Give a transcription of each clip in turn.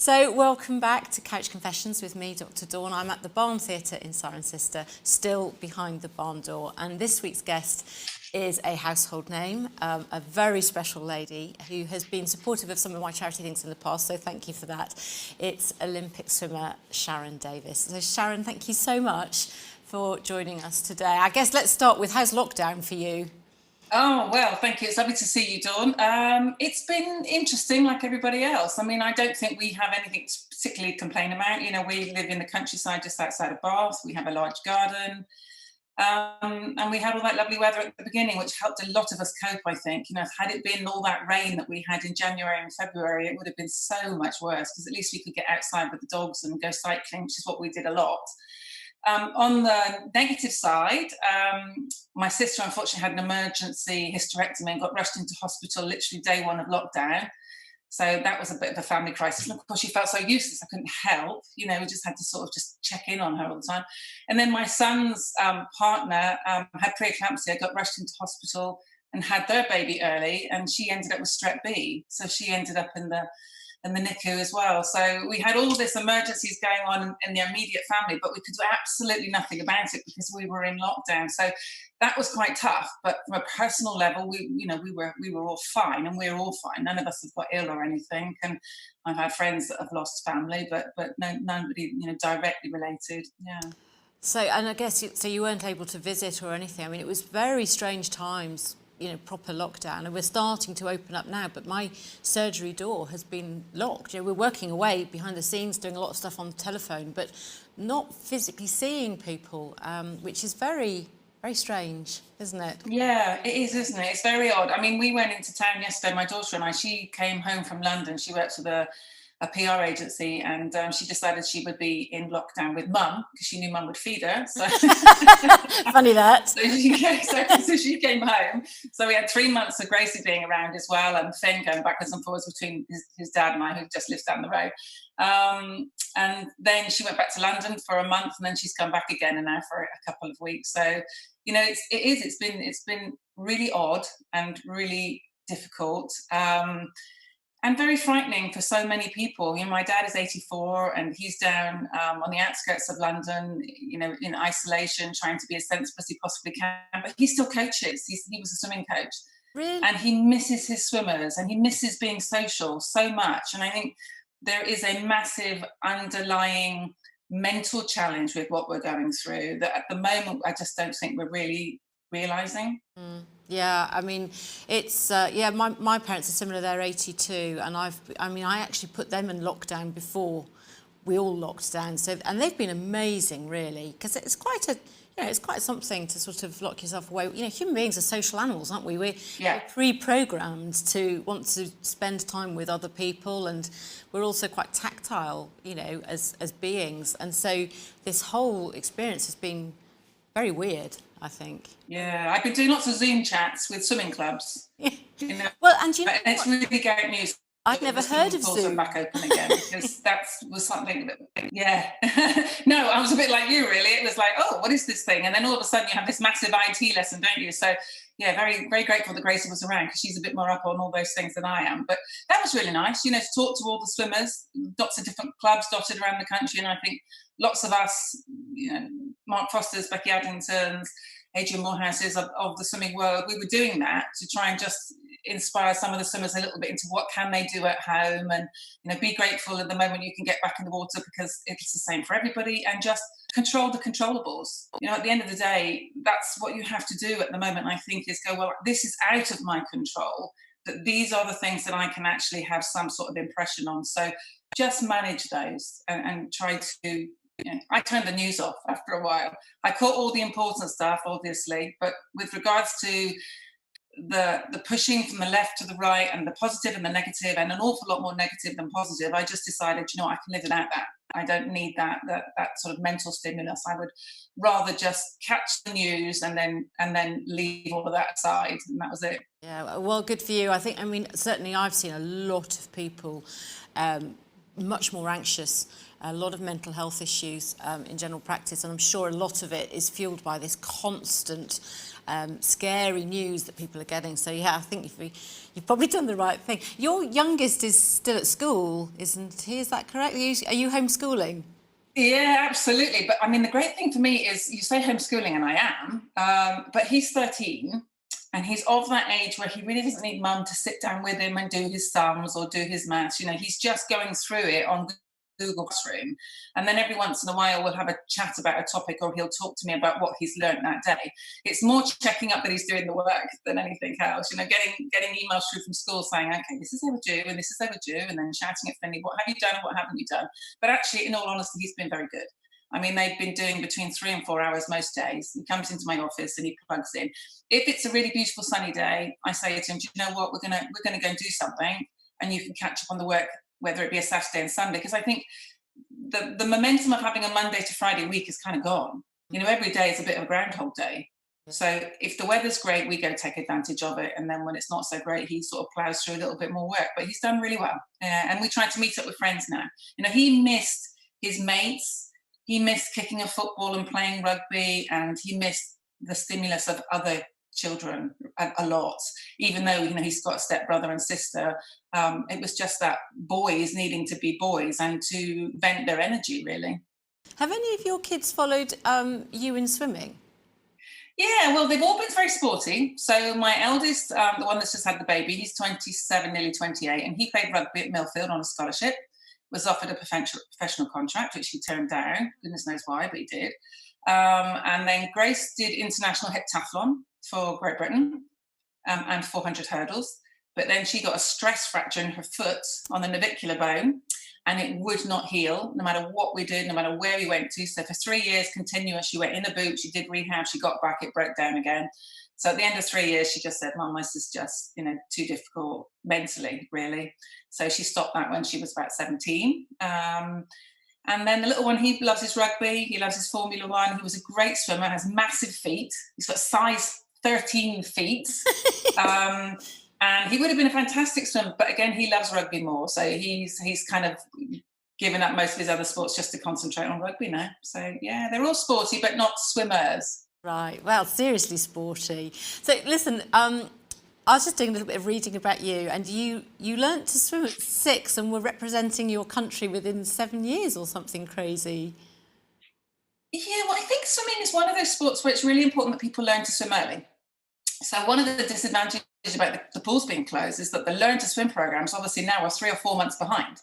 So welcome back to Couch Confessions with me, Dr. Dawn. I'm at the Barn Theatre in Cirencester, still behind the barn door. And this week's guest is a household name, a very special lady who has been supportive of some of my charity things in the past, so thank you for that. It's Olympic swimmer Sharron Davies. So Sharron, thank you so much for joining us today. I guess let's start with, how's lockdown for you? Oh, well, thank you. It's lovely to see you, Dawn. It's been interesting like everybody else. I mean, I don't think we have anything to particularly complain about. You know, we live in the countryside just outside of Bath. We have a large garden. And we had all that lovely weather at the beginning, which helped a lot of us cope, I think. You know, had it been all that rain that we had in January and February, it would have been so much worse because at least we could get outside with the dogs and go cycling, which is what we did a lot. On the negative side, my sister unfortunately had an emergency hysterectomy and got rushed into hospital literally day one of lockdown. So that was a bit of a family crisis. And of course, she felt so useless. I couldn't help. You know, we just had to sort of just check in on her all the time. And then my son's partner had preeclampsia, got rushed into hospital and had their baby early. And she ended up with strep B. So she ended up in the NICU as well. So we had all this emergencies going on in the immediate family, but we could do absolutely nothing about it because we were in lockdown. So that was quite tough. But from a personal level, we were all fine, and we're all fine. None of us have got ill or anything. And I've had friends that have lost family, but nobody directly related. Yeah. So, and I guess you weren't able to visit or anything. I mean, it was very strange times. Proper lockdown, and we're starting to open up now, but my surgery door has been locked. We're working away behind the scenes, doing a lot of stuff on the telephone, but not physically seeing people, which is very, very strange, isn't it? Yeah, it is, isn't it? It's very odd. I mean, we went into town yesterday, my daughter and I. She came home from London. She works with a PR agency, and she decided she would be in lockdown with mum because she knew mum would feed her. So funny that. So she came home. So we had 3 months of Gracie being around as well, and Finn going backwards and forwards between his dad and I, who just lives down the road. And then she went back to London for a month, and then she's come back again, and now for a couple of weeks. So it's been really odd and really difficult. And very frightening for so many people. My dad is 84 and he's down on the outskirts of London, in isolation, trying to be as sensible as he possibly can. But he still coaches. He was a swimming coach. Really? And he misses his swimmers and he misses being social so much. And I think there is a massive underlying mental challenge with what we're going through that at the moment I just don't think we're really realising. Yeah, I mean, it's my parents are similar. They're 82, and I actually put them in lockdown before we all locked down. So, and they've been amazing, really, because it's quite something to sort of lock yourself away. Human beings are social animals, aren't we? We're pre-programmed to want to spend time with other people, and we're also quite tactile, as beings. And so this whole experience has been very weird, I think. Yeah, I've been doing lots of Zoom chats with swimming clubs. Well, and it's really great news. I'd never heard of Zoom. Back open again because that was something that, yeah. No, I was a bit like you, really. It was like, oh, what is this thing? And then all of a sudden you have this massive IT lesson, don't you? So, yeah, very, very grateful that Gracie was around because she's a bit more up on all those things than I am. But that was really nice, to talk to all the swimmers, lots of different clubs dotted around the country. And I think lots of us, Mark Foster's, Becky Addington's, Adrian Morehouse's of the swimming world, we were doing that to try and just inspire some of the swimmers a little bit into what can they do at home, and be grateful at the moment you can get back in the water because it's the same for everybody, and just control the controllables. At the end of the day, that's what you have to do at the moment, I think, is go, well, this is out of my control, but these are the things that I can actually have some sort of impression on. So just manage those and try to, I turned the news off after a while. I caught all the important stuff, obviously, but with regards to the pushing from the left to the right and the positive and the negative, and an awful lot more negative than positive, I just decided, I can live without that. I don't need that sort of mental stimulus. I would rather just catch the news and then leave all of that aside, and that was it. Yeah, well, good for you. Certainly I've seen a lot of people much more anxious a lot of mental health issues in general practice, and I'm sure a lot of it is fueled by this constant scary news that people are getting. So yeah, I think you've probably done the right thing. Your youngest is still at school, isn't he? Is that correct? Are you homeschooling? Yeah, absolutely. But I mean, the great thing for me is you say homeschooling, and I am, but he's 13 and he's of that age where he really doesn't need mum to sit down with him and do his sums or do his maths. You know, he's just going through it on Google Classroom. And then every once in a while, we'll have a chat about a topic, or he'll talk to me about what he's learned that day. It's more checking up that he's doing the work than anything else. You know, getting emails through from school saying, okay, this is overdue and this is overdue, and then shouting at Finley, what have you done and what haven't you done? But actually, in all honesty, he's been very good. I mean, they've been doing between 3 and 4 hours most days. He comes into my office and he plugs in. If it's a really beautiful sunny day, I say to him, do you know what, we're gonna go and do something, and you can catch up on the work, whether it be a Saturday and Sunday, because I think the momentum of having a Monday to Friday week is kind of gone. You know, every day is a bit of a groundhog day. So if the weather's great, we go take advantage of it. And then when it's not so great, he sort of plows through a little bit more work. But he's done really well. And we try to meet up with friends now. You know, he missed his mates. He missed kicking a football and playing rugby. And he missed the stimulus of other children a lot, even though, you know, he's got a stepbrother and sister. It was just that boys needing to be boys and to vent their energy, really. Have any of your kids followed you in swimming? Yeah, well, they've all been very sporty. So my eldest, the one that's just had the baby, he's 27, nearly 28, and he played rugby at Millfield on a scholarship, was offered a professional contract, which he turned down. Goodness knows why, but he did. And then Grace did international heptathlon for Great Britain, and 400 hurdles. But then she got a stress fracture in her foot on the navicular bone, and it would not heal no matter what we did, no matter where we went to. So for 3 years continuous, she went in a boot, she did rehab, she got back, it broke down again. So at the end of 3 years, she just said, Mum, this is just, you know, too difficult mentally, really. So she stopped that when she was about 17. And then the little one, he loves his rugby, he loves his Formula One. He was a great swimmer, has massive feet. He's got size 13 feet. And he would have been a fantastic swimmer, but again, he loves rugby more. So he's kind of given up most of his other sports just to concentrate on rugby now. So yeah, they're all sporty, but not swimmers. Right, well, seriously sporty. So listen, I was just doing a little bit of reading about you, and you learnt to swim at 6 and were representing your country within 7 years or something crazy. Yeah, well, I think swimming is one of those sports where it's really important that people learn to swim early. So one of the disadvantages about the pools being closed is that the learn to swim programs obviously now are 3 or 4 months behind.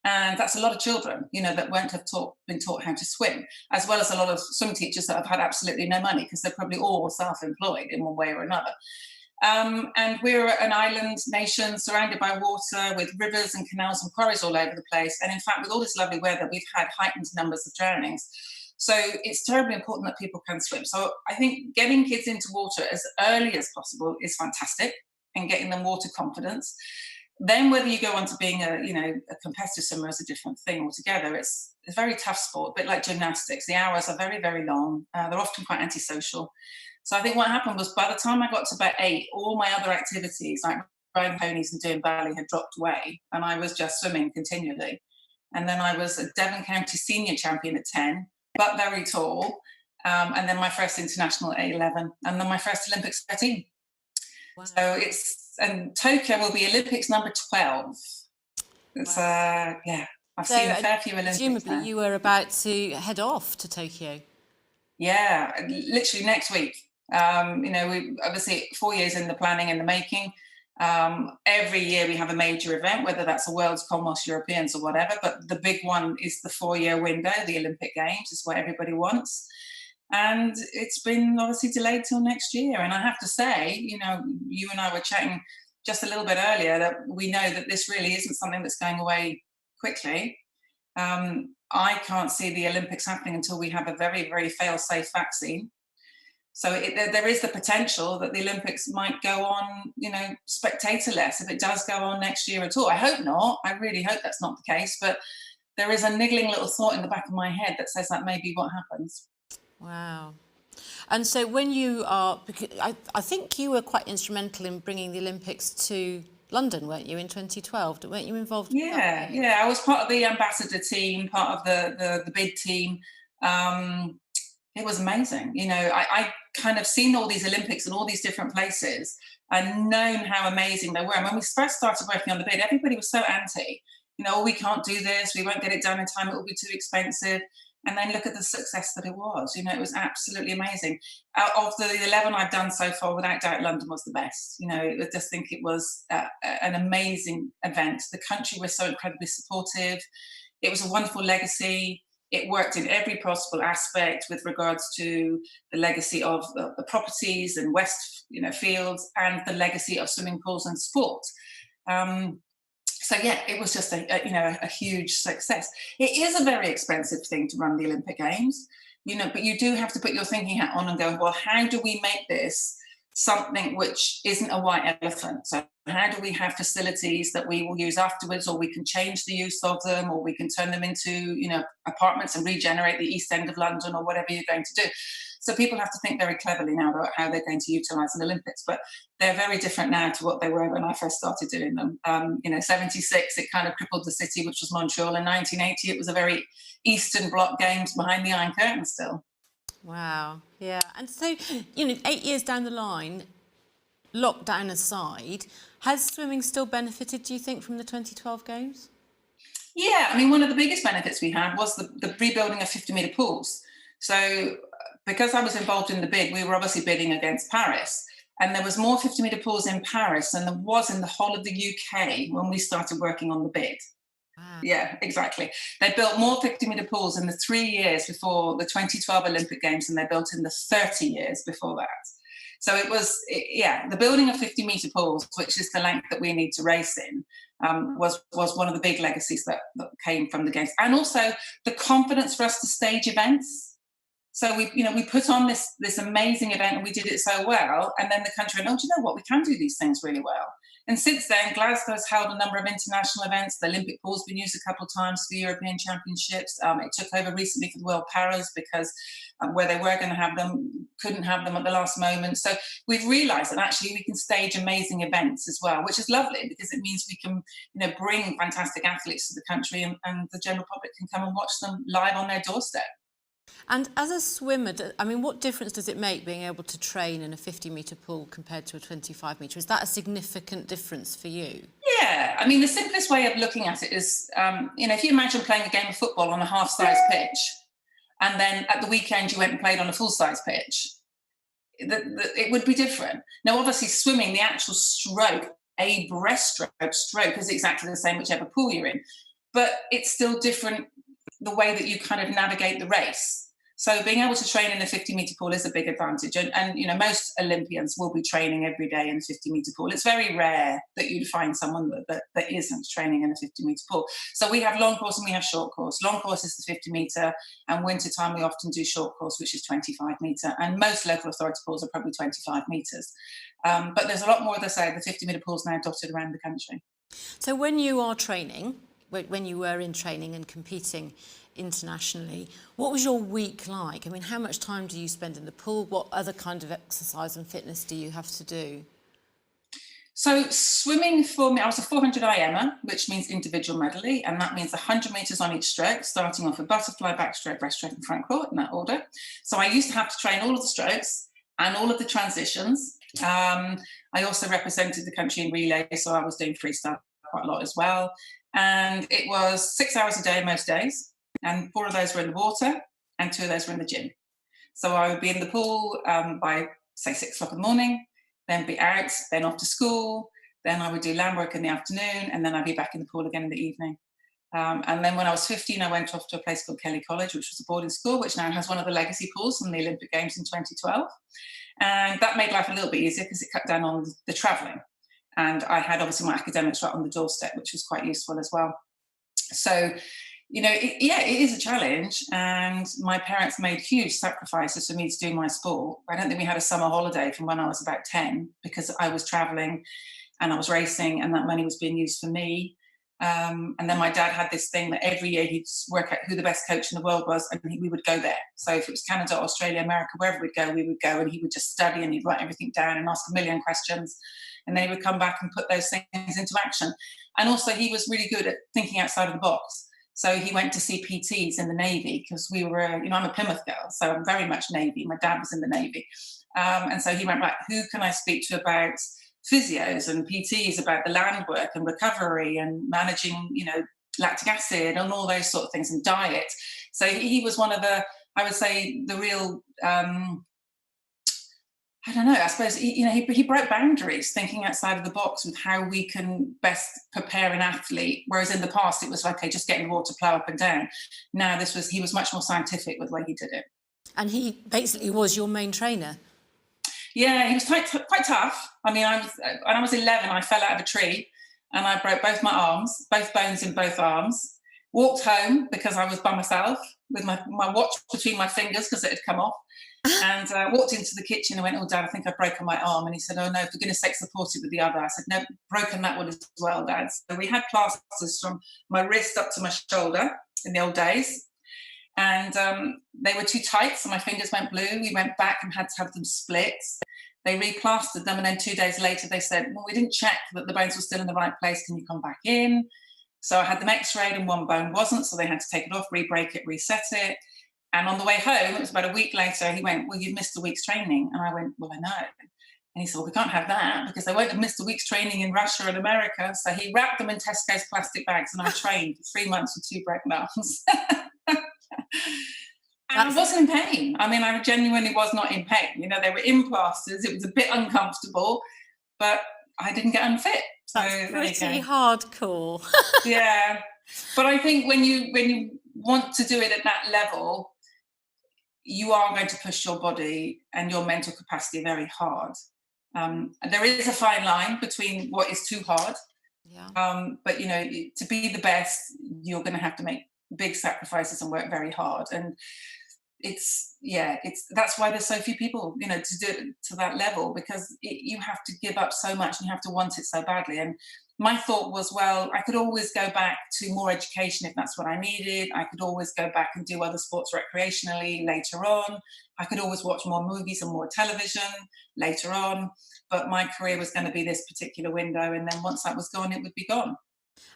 And that's a lot of children, you know, that won't have been taught how to swim, as well as a lot of swim teachers that have had absolutely no money because they're probably all self-employed in one way or another. And we're an island nation surrounded by water with rivers and canals and quarries all over the place. And in fact, with all this lovely weather, we've had heightened numbers of drownings. So it's terribly important that people can swim. So I think getting kids into water as early as possible is fantastic, and getting them water confidence. Then whether you go on to being a competitive swimmer is a different thing altogether. It's a very tough sport, a bit like gymnastics. The hours are very, very long. They're often quite antisocial. So I think what happened was by the time I got to about 8, all my other activities like riding ponies and doing ballet had dropped away, and I was just swimming continually. And then I was a Devon County senior champion at 10, but very tall. And then my first international at 11, and then my first Olympics at 13. Wow. So and Tokyo will be Olympics number 12. It's, wow. Yeah, I've seen a fair few Olympics. Presumably you were about to head off to Tokyo. Yeah, literally next week. We obviously 4 years in the planning and the making. Every year we have a major event, whether that's a World's, Commonwealth, Europeans or whatever, but the big one is the 4-year window, the Olympic Games, is what everybody wants. And it's been obviously delayed till next year. And I have to say, you know, you and I were chatting just a little bit earlier that we know that this really isn't something that's going away quickly. I can't see the Olympics happening until we have a very, very fail-safe vaccine. So there is the potential that the Olympics might go on, you know, spectatorless if it does go on next year at all. I hope not. I really hope that's not the case. But there is a niggling little thought in the back of my head that says that may be what happens. Wow. And so when you are, because I think you were quite instrumental in bringing the Olympics to London, weren't you, in 2012? Weren't you involved with Yeah, that? yeah. I was part of the ambassador team, part of the bid team. Um, it was amazing. You know, I kind of seen all these Olympics in all these different places and known how amazing they were. And when we first started working on the bid, everybody was so anti. You know, oh, we can't do this. We won't get it done in time. It will be too expensive. And then look at the success that it was. You know, it was absolutely amazing. Out of the 11 I've done so far, without doubt, London was the best. You know, I just think it was an amazing event. The country was so incredibly supportive. It was a wonderful legacy. It worked in every possible aspect with regards to the legacy of the properties and West, you know, fields, and the legacy of swimming pools and sport. Um, so yeah, it was just a huge success. It is a very expensive thing to run the Olympic Games, you know, but you do have to put your thinking hat on and go, well, how do we make this something which isn't a white elephant? So how do we have facilities that we will use afterwards, or we can change the use of them, or we can turn them into, you know, apartments and regenerate the East End of London, or whatever you're going to do. So people have to think very cleverly now about how they're going to utilise an Olympics, but they're very different now to what they were when I first started doing them. You know, 76, it kind of crippled the city, which was Montreal. In 1980, it was a very Eastern Bloc Games behind the Iron Curtain still. Wow, yeah. And so, you know, 8 years down the line, lockdown aside, has swimming still benefited, do you think, from the 2012 Games? Yeah, I mean, one of the biggest benefits we had was the rebuilding of 50-metre pools. So because I was involved in the bid, we were obviously bidding against Paris. And there was more 50-metre pools in Paris than there was in the whole of the UK when we started working on the bid. Wow. Yeah, exactly. They built more 50-metre pools in the 3 years before the 2012 Olympic Games than they built in the 30 years before that. So it was, yeah, the building of 50-metre pools, which is the length that we need to race in, was one of the big legacies that came from the Games. And also the confidence for us to stage events. So we put on this amazing event and we did it so well. And then the country went, oh, do you know what? We can do these things really well. And since then, Glasgow's held a number of international events. The Olympic pool's been used a couple of times for the European Championships. It took over recently for the World Paras because where they were going to have them, couldn't have them at the last moment. So we've realised that actually we can stage amazing events as well, which is lovely because it means we can, you know, bring fantastic athletes to the country and the general public can come and watch them live on their doorstep. And as a swimmer, I mean, what difference does it make being able to train in a 50-metre pool compared to a 25-metre? Is that a significant difference for you? Yeah, I mean, the simplest way of looking at it is, if you imagine playing a game of football on a half-size pitch, and then at the weekend you went and played on a full-size pitch, it would be different. Now, obviously, swimming, the actual stroke, a breaststroke stroke is exactly the same whichever pool you're in, but it's still different the way that you kind of navigate the race. So being able to train in a 50-metre pool is a big advantage. And most Olympians will be training every day in a 50-metre pool. It's very rare that you'd find someone that isn't training in a 50-metre pool. So we have long course and we have short course. Long course is the 50-metre, and winter time we often do short course, which is 25-metre. And most local authority pools are probably 25 metres. But there's a lot more, as I say, the 50-metre pools now dotted around the country. So when you are training, when you were in training and competing internationally, what was your week like? I mean, how much time do you spend in the pool? What other kind of exercise and fitness do you have to do? So swimming for me, I was a 400 IMer, which means individual medley, and that means 100 metres on each stroke, starting off with butterfly, backstroke, breaststroke and front court in that order. So I used to have to train all of the strokes and all of the transitions. I also represented the country in relay, so I was doing freestyle quite a lot as well. And it was 6 hours a day most days. And 4 of those were in the water and 2 of those were in the gym. So I would be in the pool by, say, 6 o'clock in the morning, then be out, then off to school. Then I would do land work in the afternoon, and then I'd be back in the pool again in the evening. And then when I was 15, I went off to a place called Kelly College, which was a boarding school, which now has one of the legacy pools from the Olympic Games in 2012. And that made life a little bit easier because it cut down on the travelling. And I had obviously my academics right on the doorstep, which was quite useful as well. So, it is a challenge, and my parents made huge sacrifices for me to do my sport. I don't think we had a summer holiday from when I was about 10 because I was travelling and I was racing, and that money was being used for me. And then my dad had this thing that every year he'd work out who the best coach in the world was, and we would go there. So if it was Canada, Australia, America, wherever we'd go, we would go, and he would just study and he'd write everything down and ask a million questions. And then he would come back and put those things into action. And also he was really good at thinking outside of the box. So he went to see PTs in the Navy, because we were, I'm a Plymouth girl, so I'm very much Navy. My dad was in the Navy. And so he went, right, who can I speak to about physios and PTs about the land work and recovery and managing, lactic acid and all those sort of things, and diet. So he was one of the, I would say, the real, I don't know, I suppose, he broke boundaries, thinking outside of the box with how we can best prepare an athlete. Whereas in the past, it was like, okay, just get in the water, plow up and down. Now he was much more scientific with the way he did it. And he basically was your main trainer. Yeah, he was quite tough. I mean, when I was 11, I fell out of a tree and I broke both my arms, both bones in both arms. Walked home because I was by myself with my watch between my fingers because it had come off. And walked into the kitchen and went, oh, Dad, I think I've broken my arm. And he said, oh, no, for goodness sake, support it with the other. I said, no, broken that one as well, Dad. So we had plasters from my wrist up to my shoulder in the old days. And they were too tight, so my fingers went blue. We went back and had to have them split. They replastered them, and then 2 days later they said, well, we didn't check that the bones were still in the right place. Can you come back in? So I had them x-rayed and one bone wasn't, so they had to take it off, re-break it, reset it. And on the way home, it was about a week later, he went, well, you've missed a week's training. And I went, well, I know. And he said, well, we can't have that because they won't have missed a week's training in Russia and America. So he wrapped them in Tesco's plastic bags, and I trained for 3 months with 2 broken arms. And I wasn't in pain. I mean, I genuinely was not in pain. They were in plasters. It was a bit uncomfortable, but I didn't get unfit. So that's pretty hardcore. Yeah. But I think when you want to do it at that level, you are going to push your body and your mental capacity very hard. There is a fine line between what is too hard. Yeah. But, to be the best, you're going to have to make big sacrifices and work very hard. And that's why there's so few people, to do it to that level, because you have to give up so much and you have to want it so badly. And my thought was, well, I could always go back to more education if that's what I needed. I could always go back and do other sports recreationally later on. I could always watch more movies and more television later on. But my career was going to be this particular window. And then once that was gone, it would be gone.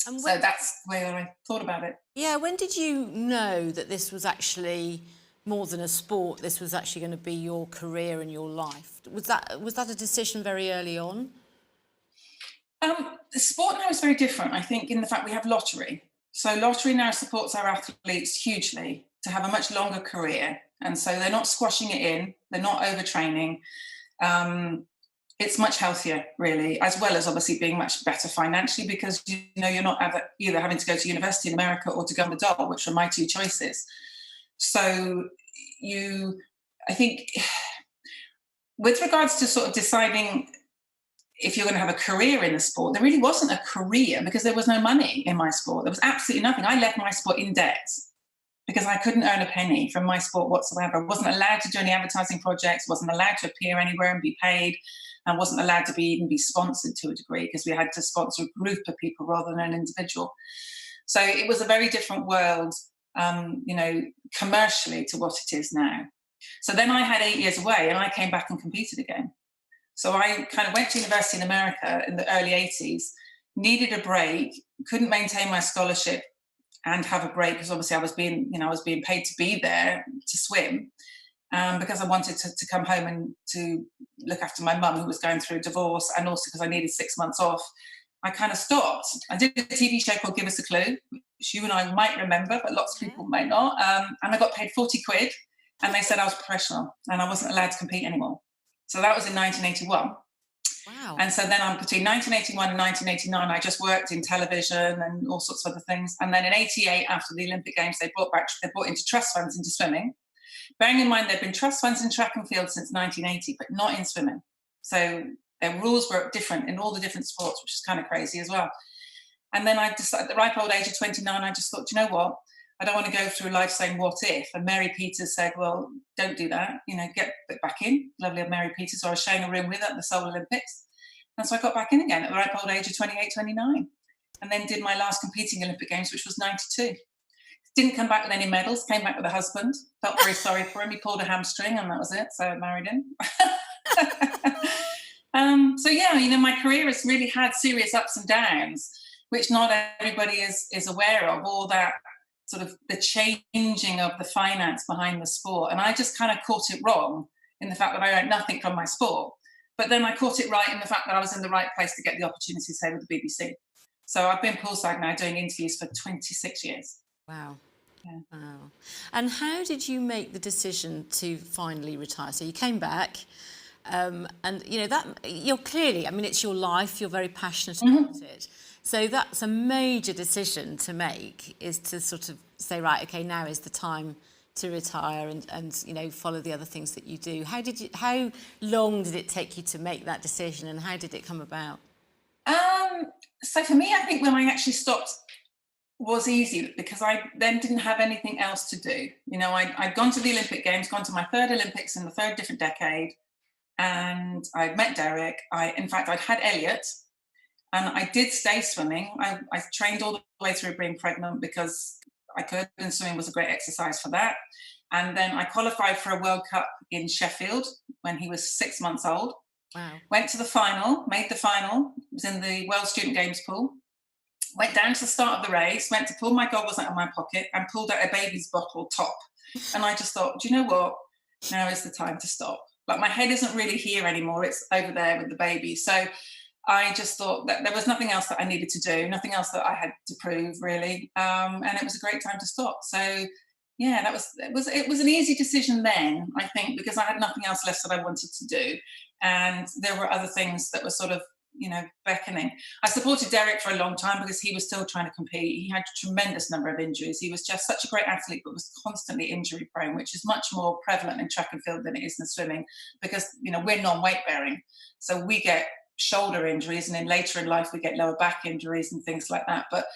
So that's the way I thought about it. Yeah, when did you know that this was actually more than a sport? This was actually going to be your career and your life. Was that a decision very early on? The sport now is very different, I think, in the fact we have lottery. So lottery now supports our athletes hugely to have a much longer career. And so they're not squashing it in, they're not overtraining. It's much healthier, really, as well as obviously being much better financially, because you're not either having to go to university in America or to go on the dole, which are my 2 choices. So I think with regards to sort of deciding if you're going to have a career in the sport, there really wasn't a career because there was no money in my sport. There was absolutely nothing. I left my sport in debt because I couldn't earn a penny from my sport whatsoever. I wasn't allowed to do any advertising projects, wasn't allowed to appear anywhere and be paid, and wasn't allowed to even be sponsored to a degree because we had to sponsor a group of people rather than an individual. So it was a very different world, commercially to what it is now. So then I had 8 years away and I came back and competed again. So I kind of went to university in America in the early 80s, needed a break, couldn't maintain my scholarship and have a break because obviously I was being paid to be there to swim. Because I wanted to come home and to look after my mum who was going through a divorce, and also because I needed 6 months off, I kind of stopped. I did a TV show called Give Us a Clue, which you and I might remember, but lots of people may not. And I got paid 40 quid and they said I was professional and I wasn't allowed to compete anymore. So that was in 1981. Wow. And so then between 1981 and 1989, I just worked in television and all sorts of other things. And then in 88, after the Olympic Games, they brought into trust funds into swimming. Bearing in mind, there have been trust funds in track and field since 1980, but not in swimming. So their rules were different in all the different sports, which is kind of crazy as well. And then I decided, at the ripe old age of 29, I just thought, you know what? I don't want to go through life saying, what if? And Mary Peters said, well, don't do that. Get back in. Lovely of Mary Peters, who I was sharing a room with at the Seoul Olympics. And so I got back in again at the ripe old age of 28, 29. and then did my last competing Olympic Games, which was 92. Didn't come back with any medals, came back with a husband. Felt very sorry for him. He pulled a hamstring and that was it. So I married him. So yeah, my career has really had serious ups and downs, which not everybody is aware of, all that sort of the changing of the finance behind the sport. And I just kind of caught it wrong in the fact that I earned nothing from my sport. But then I caught it right in the fact that I was in the right place to get the opportunity, say, with the BBC. So I've been poolside now doing interviews for 26 years. Wow. Yeah. Wow. And how did you make the decision to finally retire? So you came back, and that you're clearly, it's your life, you're very passionate about it. So that's a major decision to make, is to sort of say, right, okay, now is the time to retire and follow the other things that you do. How long did it take you to make that decision, and how did it come about? So for me, I think when I actually stopped was easy, because I then didn't have anything else to do. I'd gone to the Olympic Games, gone to my third Olympics in the third different decade, and I'd met Derek. In fact, I'd had Elliot, and I did stay swimming. I trained all the way through being pregnant because I could, and swimming was a great exercise for that. And then I qualified for a World Cup in Sheffield when he was 6 months old. Wow. Went to the final, made the final, was in the World Student Games pool. Went down to the start of the race, went to pull my goggles out of my pocket and pulled out a baby's bottle top. And I just thought, do you know what? Now is the time to stop. Like, my head isn't really here anymore. It's over there with the baby. So I just thought that there was nothing else that I needed to do, nothing else that I had to prove, really. And it was a great time to stop. So yeah, it was an easy decision then, I think, because I had nothing else left that I wanted to do. And there were other things that were sort of, beckoning. I supported Derek for a long time because he was still trying to compete. He had a tremendous number of injuries. He was just such a great athlete, but was constantly injury prone, which is much more prevalent in track and field than it is in swimming, because, we're non-weight bearing. So we get shoulder injuries, and then later in life we get lower back injuries and things like that. But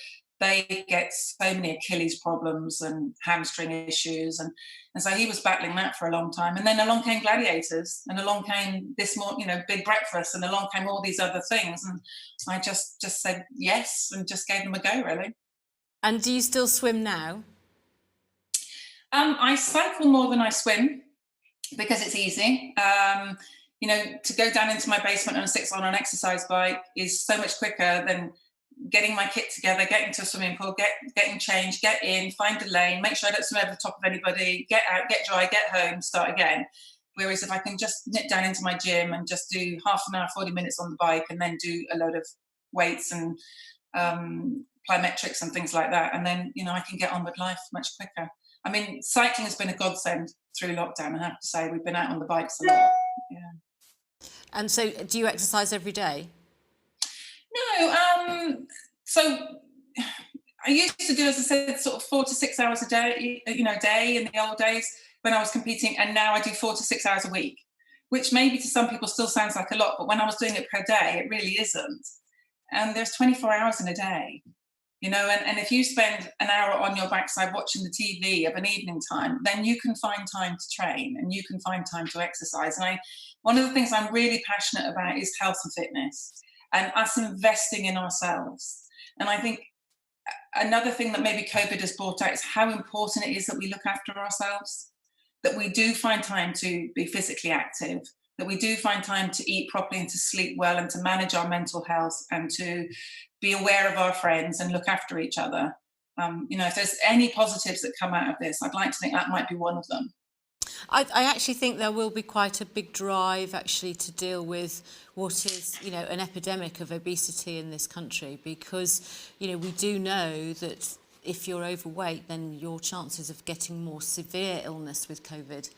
they get so many Achilles problems and hamstring issues, and so he was battling that for a long time. And then along came Gladiators, and along came this more, Big Breakfast, and along came all these other things, and I just said yes and just gave them a go, really. And do you still swim now? I cycle more than I swim because it's easy. To go down into my basement and sit on an exercise bike is so much quicker than getting my kit together, getting to a swimming pool, getting changed, get in, find a lane, make sure I don't swim over the top of anybody, get out, get dry, get home, start again. Whereas if I can just nip down into my gym and just do half an hour, 40 minutes on the bike, and then do a load of weights and plyometrics and things like that, and then, I can get on with life much quicker. Cycling has been a godsend through lockdown, I have to say. We've been out on the bikes a lot. Yeah. And so do you exercise every day? No, so I used to do, as I said, sort of 4 to 6 hours a day, day in the old days when I was competing, and now I do 4 to 6 hours a week, which maybe to some people still sounds like a lot, but when I was doing it per day, it really isn't. And there's 24 hours in a day, and if you spend an hour on your backside watching the TV of an evening time, then you can find time to train and you can find time to exercise. And one of the things I'm really passionate about is health and fitness, and us investing in ourselves. And I think another thing that maybe COVID has brought out is how important it is that we look after ourselves, that we do find time to be physically active, that we do find time to eat properly and to sleep well and to manage our mental health and to be aware of our friends and look after each other. If there's any positives that come out of this, I'd like to think that might be one of them. I actually think there will be quite a big drive actually to deal with what is, an epidemic of obesity in this country, because, we do know that if you're overweight, then your chances of getting more severe illness with COVID,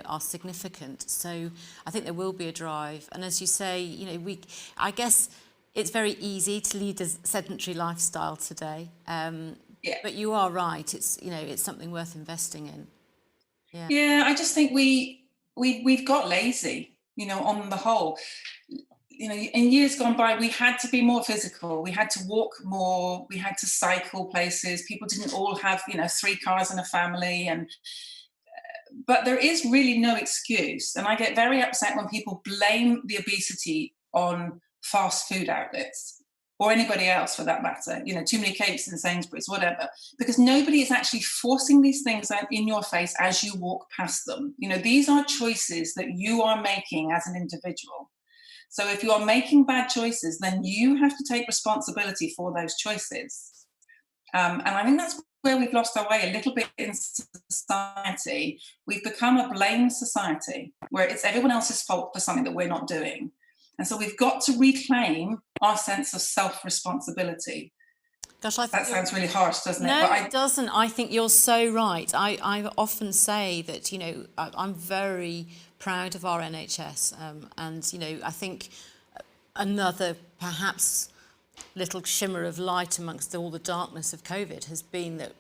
are significant. So I think there will be a drive. And as you say, I guess it's very easy to lead a sedentary lifestyle today. Yeah. But you are right. It's, it's something worth investing in. Yeah, I just think we've got lazy, on the whole. In years gone by, we had to be more physical. We had to walk more. We had to cycle places. People didn't all have, 3 cars in a family. But there is really no excuse. And I get very upset when people blame the obesity on fast food outlets or anybody else for that matter, too many cakes in Sainsbury's, whatever, because nobody is actually forcing these things out in your face as you walk past them. These are choices that you are making as an individual. So if you are making bad choices, then you have to take responsibility for those choices. And I think that's where we've lost our way a little bit in society. We've become a blame society where it's everyone else's fault for something that we're not doing. And so we've got to reclaim our sense of self-responsibility. Gosh, that sounds really harsh, doesn't it? No, it doesn't. I think you're so right. I often say that, I'm very proud of our NHS. And, I think another perhaps little shimmer of light amongst all the darkness of COVID has been that,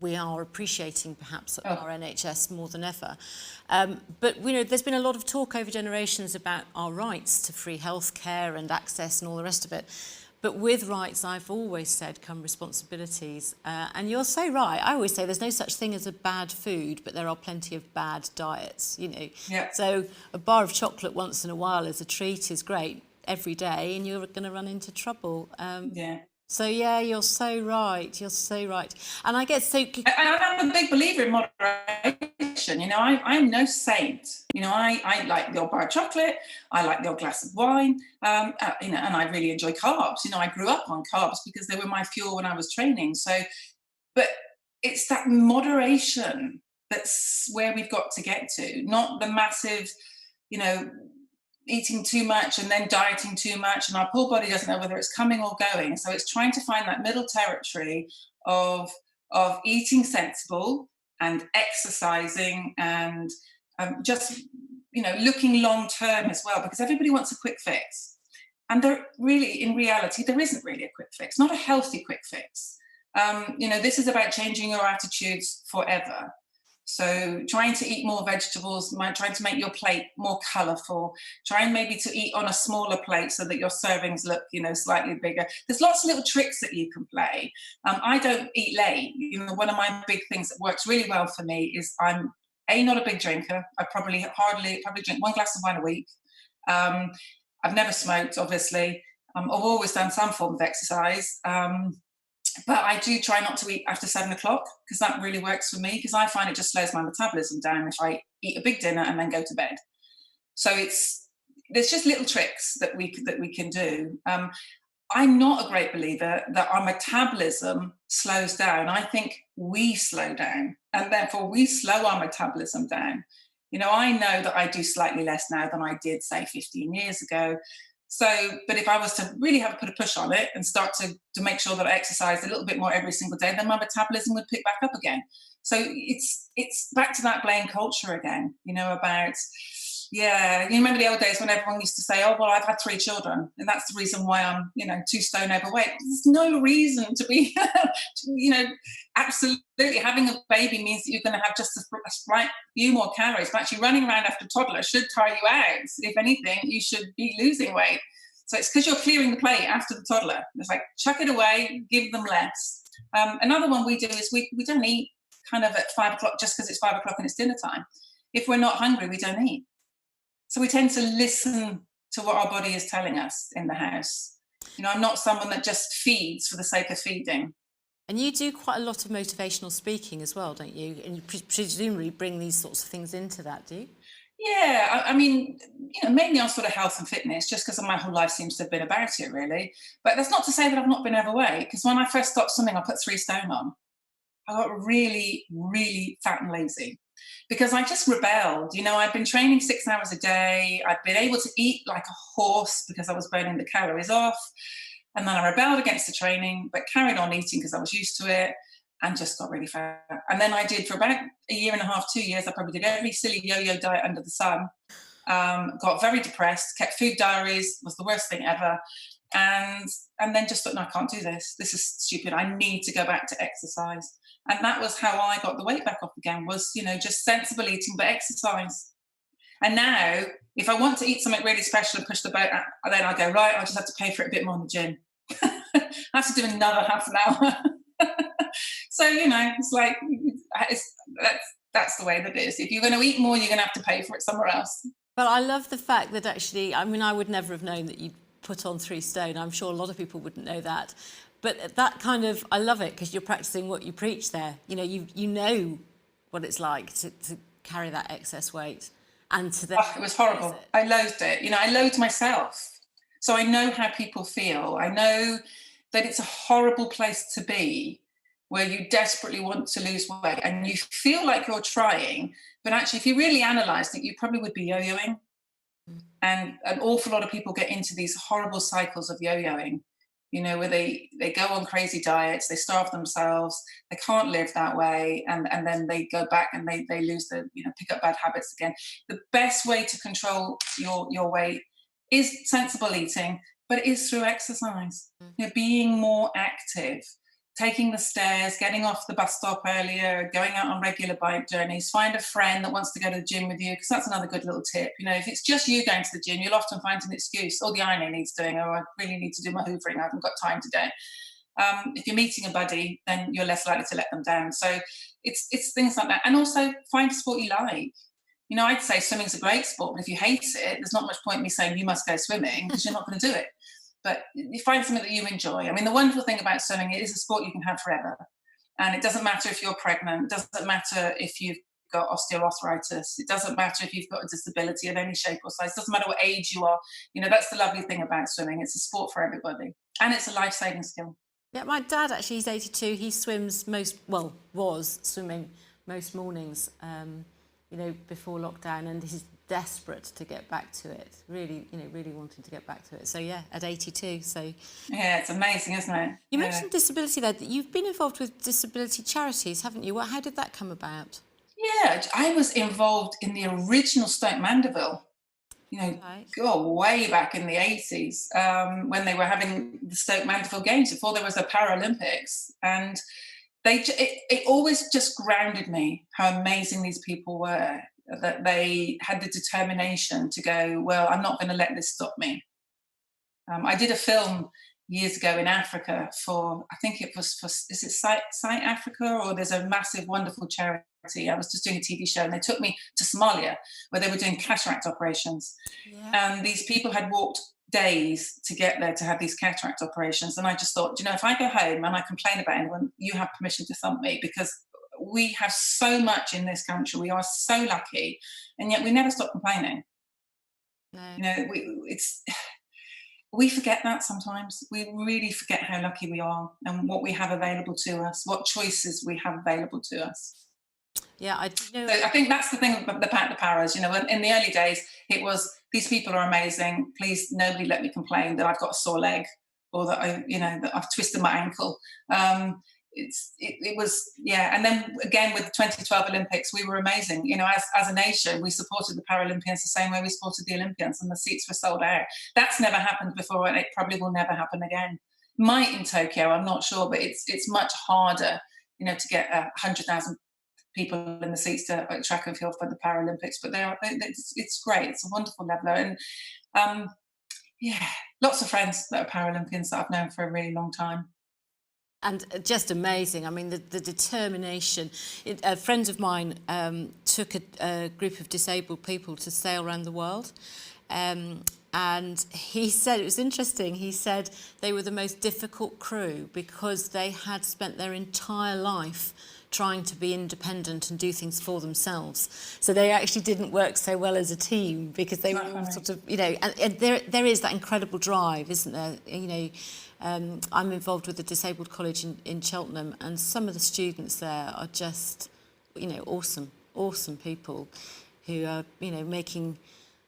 we are appreciating perhaps our NHS more than ever. But, there's been a lot of talk over generations about our rights to free healthcare and access and all the rest of it. But with rights, I've always said, come responsibilities. And you're so right. I always say there's no such thing as a bad food, but there are plenty of bad diets, Yeah. So a bar of chocolate once in a while as a treat is great every day, and you're going to run into trouble. Yeah. So, yeah, you're so right. You're so right. And I guess so... I'm a big believer in moderation. I'm no saint. I like the old bar of chocolate. I like the old glass of wine. And I really enjoy carbs. I grew up on carbs because they were my fuel when I was training. So, but it's that moderation that's where we've got to get to, not the massive, eating too much and then dieting too much, and our poor body doesn't know whether it's coming or going. So it's trying to find that middle territory of eating sensible and exercising and just looking long term as well, because everybody wants a quick fix, and in reality there isn't really a quick fix, not a healthy quick fix. This is about changing your attitudes forever. So trying to eat more vegetables, trying to make your plate more colourful, trying maybe to eat on a smaller plate so that your servings look, slightly bigger. There's lots of little tricks that you can play. I don't eat late. One of my big things that works really well for me is I'm not a big drinker. I probably drink one glass of wine a week. I've never smoked, obviously. I've always done some form of exercise. But I do try not to eat after 7 o'clock, because that really works for me, because I find it just slows my metabolism down if I eat a big dinner and then go to bed. So there's just little tricks that we can do. I'm not a great believer that our metabolism slows down. I think we slow down, and therefore we slow our metabolism down. I know that I do slightly less now than I did, say, 15 years ago. So, but if I was to really put a push on it and start to make sure that I exercise a little bit more every single day, then my metabolism would pick back up again. So it's back to that blame culture again, about, you remember the old days when everyone used to say, oh, well, I've had 3 children, and that's the reason why I'm, 2 stone overweight. There's no reason to be, absolutely having a baby means that you're going to have just a slight few more calories, but actually running around after toddler should tire you out. If anything, you should be losing weight. So it's because you're clearing the plate after the toddler. It's like, chuck it away, give them less. Another one we do is we don't eat kind of at 5 o'clock just because it's 5 o'clock and it's dinner time. If we're not hungry, we don't eat. So we tend to listen to what our body is telling us in the house. I'm not someone that just feeds for the sake of feeding. And you do quite a lot of motivational speaking as well, don't you? And you presumably bring these sorts of things into that, do you? Yeah, I mean, mainly on sort of health and fitness, just because my whole life seems to have been about it, really. But that's not to say that I've not been overweight, because when I first stopped swimming, I put 3 stone on. I got really, really fat and lazy because I just rebelled. I'd been training 6 hours a day. I'd been able to eat like a horse because I was burning the calories off. And then I rebelled against the training, but carried on eating because I was used to it, and just got really fat. And then I did for about a year and a half, 2 years, I probably did every silly yo-yo diet under the sun. Got very depressed, kept food diaries, was the worst thing ever. And then just thought, no, I can't do this. This is stupid. I need to go back to exercise. And that was how I got the weight back off again, was, just sensible eating, but exercise. And now, if I want to eat something really special and push the boat, then I go, right, I'll just have to pay for it a bit more in the gym. I have to do another half an hour. So, it's like, that's the way that it is. If you're going to eat more, you're going to have to pay for it somewhere else. But I love the fact that actually, I mean, I would never have known that you'd put on 3 stone. I'm sure a lot of people wouldn't know that. But that kind of, I love it because you're practicing what you preach there. You know, you know what it's like to carry that excess weight and to then... Oh, it was horrible. I loathed it. You know, I loathed myself. So I know how people feel. I know that it's a horrible place to be, where you desperately want to lose weight and you feel like you're trying, but actually if you really analysed it, you probably would be yo-yoing. And an awful lot of people get into these horrible cycles of yo-yoing, you know, where they go on crazy diets, they starve themselves, they can't live that way, and then they go back and they lose the, you know, pick up bad habits again. The best way to control your weight is sensible eating, but it is through exercise. You know, being more active, taking the stairs, getting off the bus stop earlier, going out on regular bike journeys, find a friend that wants to go to the gym with you, because that's another good little tip. You know, if it's just you going to the gym, you'll often find an excuse. Oh, the ironing needs doing. Oh, I really need to do my hoovering. I haven't got time today. If you're meeting a buddy, then you're less likely to let them down. So it's things like that. And also find a sport you like. You know, I'd say swimming's a great sport, but if you hate it, there's not much point in me saying you must go swimming, because you're not going to do it. But you find something that you enjoy. I mean, the wonderful thing about swimming, it is a sport you can have forever. And it doesn't matter if you're pregnant. It doesn't matter if you've got osteoarthritis. It doesn't matter if you've got a disability of any shape or size. It doesn't matter what age you are. You know, that's the lovely thing about swimming. It's a sport for everybody. And it's a life-saving skill. Yeah, my dad, actually, he's 82. He swims was swimming most mornings, you know, before lockdown. And he's desperate to get back to it, really, you know, really wanting to get back to it. So yeah, at 82. So yeah, it's amazing, isn't it? You mentioned disability there. You've been involved with disability charities, haven't you? How did that come about? Yeah, I was involved in the original Stoke Mandeville, you know, go way back in the 80s, when they were having the Stoke Mandeville Games, before there was a Paralympics. And it always just grounded me how amazing these people were, that they had the determination to go, well, I'm not going to let this stop me. I did a film years ago in Africa for, I think it was for, is it Sight Africa, or there's a massive, wonderful charity. I was just doing a TV show and they took me to Somalia, where they were doing cataract operations. Yeah. And these people had walked days to get there to have these cataract operations. And I just thought, you know, if I go home and I complain about anyone, you have permission to thump me, because we have so much in this country. We are so lucky, and yet we never stop complaining. No. You know, we forget that sometimes. We really forget how lucky we are and what we have available to us, what choices we have available to us. Yeah, I know. So I think that's the thing about the paras. You know, in the early days, it was, these people are amazing. Please, nobody let me complain that I've got a sore leg, or that that I've twisted my ankle. It was, yeah. And then again with the 2012 Olympics, we were amazing. You know, as a nation, we supported the Paralympians the same way we supported the Olympians, and the seats were sold out. That's never happened before, and it probably will never happen again. Might in Tokyo, I'm not sure, but it's much harder, you know, to get 100,000 people in the seats to track and field for the Paralympics. But it's great. It's a wonderful leveler, and yeah, lots of friends that are Paralympians that I've known for a really long time. And just amazing. I mean, the determination. Friends of mine took a group of disabled people to sail around the world. And he said, it was interesting, he said they were the most difficult crew because they had spent their entire life trying to be independent and do things for themselves. So they actually didn't work so well as a team, because they were all sort of, you know, and there is that incredible drive, isn't there? You know, I'm involved with the Disabled College in Cheltenham, and some of the students there are just, you know, awesome people who are, you know, making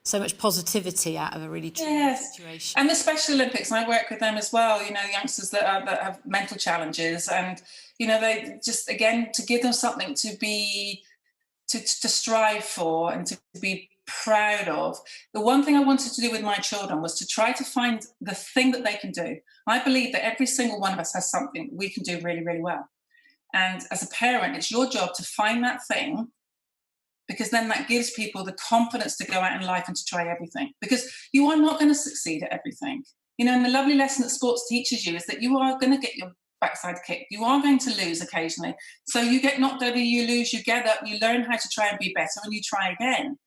so much positivity out of a really tricky situation. And the Special Olympics, I work with them as well, you know, youngsters that have mental challenges, and, you know, they just, again, to give them something to be, to strive for and to be proud of. The one thing I wanted to do with my children was to try to find the thing that they can do. I believe that every single one of us has something we can do really, really well. And as a parent, it's your job to find that thing, because then that gives people the confidence to go out in life and to try everything, because you are not going to succeed at everything. You know, and the lovely lesson that sports teaches you is that you are going to get your backside kicked. You are going to lose occasionally. So you get knocked over, you lose, you get up, you learn how to try and be better, and you try again.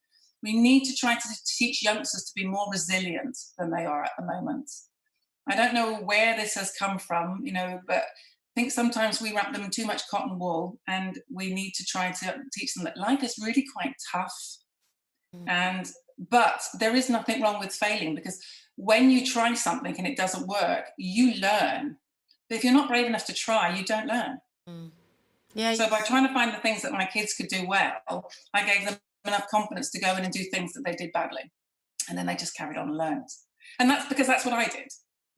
We need to try to teach youngsters to be more resilient than they are at the moment. I don't know where this has come from, but I think sometimes we wrap them in too much cotton wool, and we need to try to teach them that life is really quite tough. But there is nothing wrong with failing, because when you try something and it doesn't work, you learn. But if you're not brave enough to try, you don't learn. Yeah. So by trying to find the things that my kids could do well, I gave them enough confidence to go in and do things that they did badly. And then they just carried on and learned. And that's because that's what I did.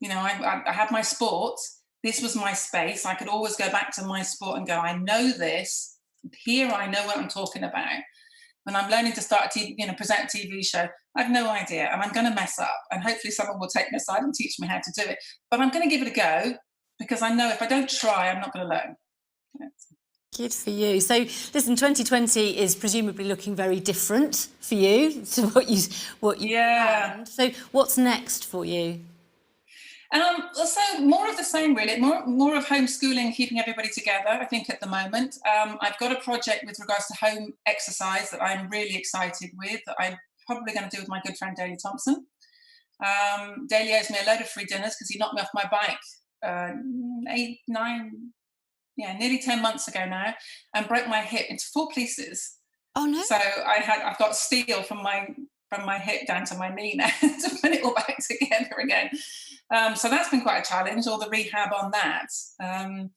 I had my sport. This was my space. I could always go back to my sport and go, I know this. Here I know what I'm talking about. When I'm learning to start present a TV show, I have no idea, and I'm going to mess up. And hopefully someone will take me aside and teach me how to do it. But I'm going to give it a go, because I know if I don't try, I'm not going to learn. Good for you. So, listen, 2020 is presumably looking very different for you to what you planned. So, what's next for you? So more of the same, really. More of homeschooling, keeping everybody together, I think, at the moment. I've got a project with regards to home exercise that I'm really excited with, that I'm probably going to do with my good friend Daley Thompson. Daley owes me a load of free dinners because he knocked me off my bike nearly 10 months ago now, and broke my hip into 4 pieces. Oh no! So I've got steel from my hip down to my knee now to put it all back together again. So that's been quite a challenge, all the rehab on that. So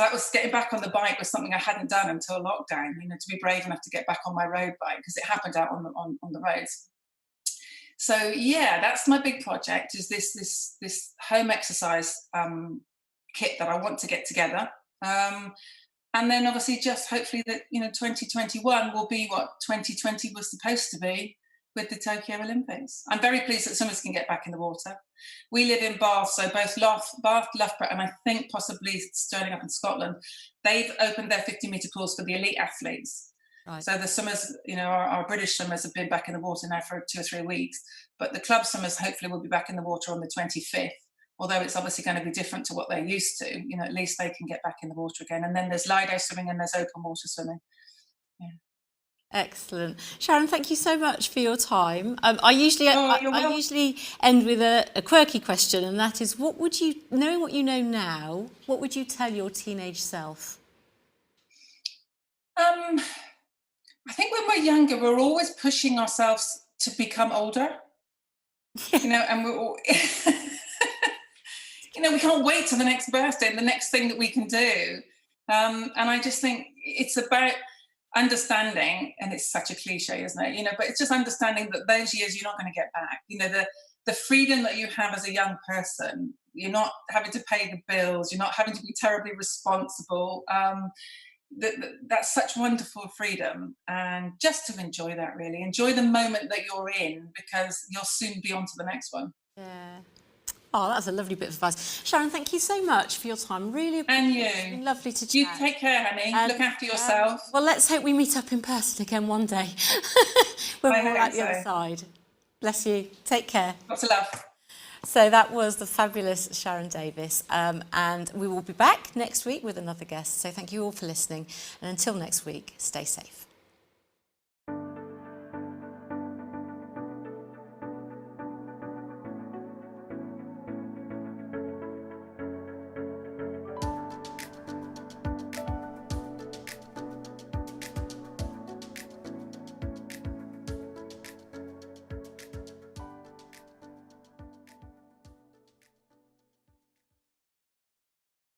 that was getting back on the bike was something I hadn't done until lockdown, to be brave enough to get back on my road bike, because it happened out on the roads. So that's my big project, is this home exercise kit that I want to get together. And then obviously just hopefully that, 2021 will be what 2020 was supposed to be with the Tokyo Olympics. I'm very pleased that swimmers can get back in the water. We live in Bath, so both Bath, Loughborough, and I think possibly Stirling up in Scotland, they've opened their 50-metre pools for the elite athletes. Right. So the swimmers, our British swimmers have been back in the water now for 2 or 3 weeks, but the club swimmers hopefully will be back in the water on the 25th. Although it's obviously going to be different to what they're used to, at least they can get back in the water again. And then there's Lido swimming and there's open water swimming. Yeah. Excellent. Sharron, thank you so much for your time. I usually end with a quirky question, and that is, what would you, knowing what you know now, what would you tell your teenage self? I think when we're younger, we're always pushing ourselves to become older, and we're all... we can't wait till the next birthday and the next thing that we can do. And I just think it's about understanding, and it's such a cliche, isn't it? But it's just understanding that those years you're not going to get back. The freedom that you have as a young person, you're not having to pay the bills, you're not having to be terribly responsible. That's such wonderful freedom, and just to enjoy that, really. Enjoy the moment that you're in, because you'll soon be on to the next one. Yeah. Oh, that's a lovely bit of advice. Sharron, thank you so much for your time. Really appreciate it. It's been lovely to chat. You take care, honey. Look after yourself. Well, let's hope we meet up in person again one day when we're at the other side. Bless you. Take care. Lots of love. So that was the fabulous Sharron Davies. And we will be back next week with another guest. So thank you all for listening. And until next week, stay safe.